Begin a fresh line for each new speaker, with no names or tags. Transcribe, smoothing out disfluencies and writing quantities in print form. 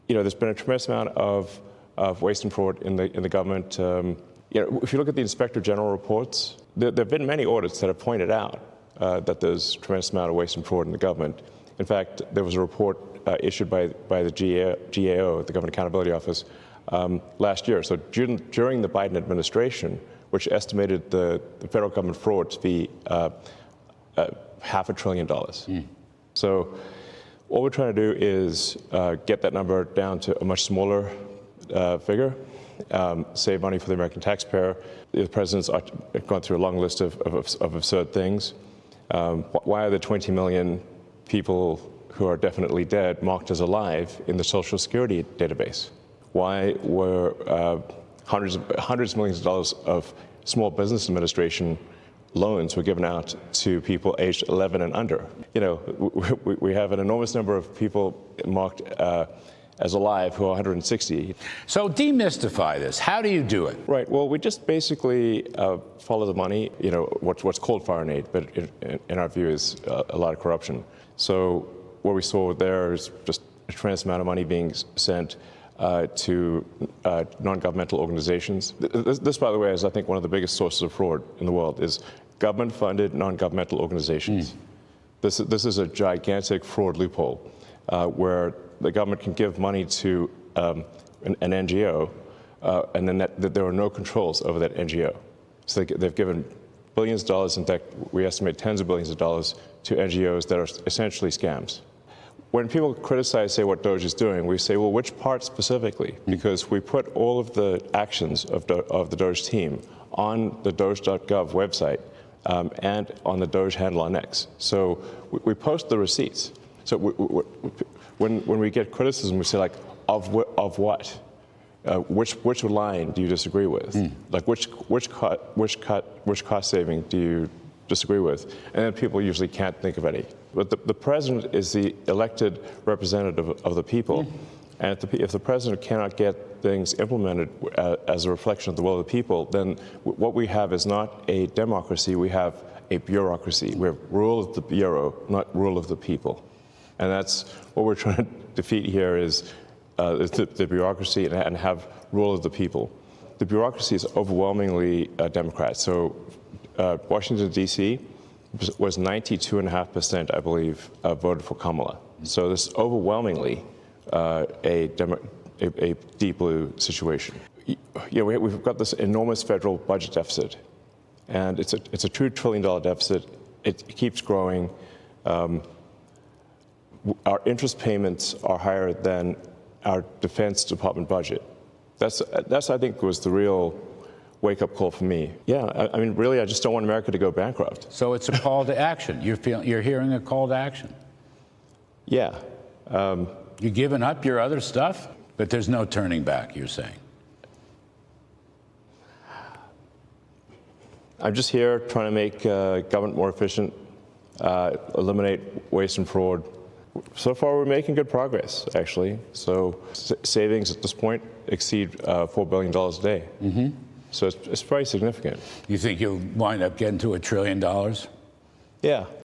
there's been a tremendous amount of waste and fraud in the government. If you look at the Inspector General reports, there have been many audits that have pointed out that there's a tremendous amount of waste and fraud in the government. In fact, there was a report issued by the GAO, the Government Accountability Office, last year. So during the Biden administration, which estimated the federal government fraud to be $500 billion. So all we're trying to do is get that number down to a much smaller figure, save money for the American taxpayer. The president's gone through a long list of absurd things. Why are the 20 million people who are definitely dead marked as alive in the Social Security database? Why were hundreds of millions of dollars of Small Business Administration loans were given out to people aged 11 and under? We have an enormous number of people marked as alive who are 160.
So demystify this. How do you do it?
Right. Well, we just basically follow the money. What's called foreign aid, but in our view is a lot of corruption. So what we saw there is just a tremendous amount of money being sent to non-governmental organizations. This, by the way, is I think one of the biggest sources of fraud in the world is government-funded non-governmental organizations. This is a gigantic fraud loophole where the government can give money to an NGO, and then there are no controls over that NGO. So they've given billions of dollars, in fact, we estimate tens of billions of dollars to NGOs that are essentially scams. When people criticize, say, what DOGE is doing, we say, well, which part specifically? Because we put all of the actions of the DOGE team on the doge.gov website and on the DOGE handle on X. So we post the receipts. So when we get criticism, we say, like, of what? Which line do you disagree with? Like, which cost saving do you disagree with? And then people usually can't think of any. But the president is the elected representative of the people. And if the president cannot get things implemented as a reflection of the will of the people, then what we have is not a democracy, we have a bureaucracy. We have rule of the bureau, not rule of the people. And that's what we're trying to defeat here is the bureaucracy and have rule of the people. The bureaucracy is overwhelmingly Democrat. So Washington, D.C. was 92.5%, I believe, voted for Kamala. So this is overwhelmingly a deep blue situation. We've got this enormous federal budget deficit, and it's a $2 trillion deficit. It keeps growing. Our interest payments are higher than our Defense Department budget. That's I think was the real wake-up call for me. Yeah, I mean, really, I just don't want America to go bankrupt.
So it's a call to action. You're hearing a call to action.
Yeah.
You've given up your other stuff, but there's no turning back, you're saying.
I'm just here trying to make government more efficient, eliminate waste and fraud. So far, we're making good progress, actually. So savings at this point exceed $4 billion a day. So it's very significant.
You think you'll wind up getting to $1 trillion?
Yeah.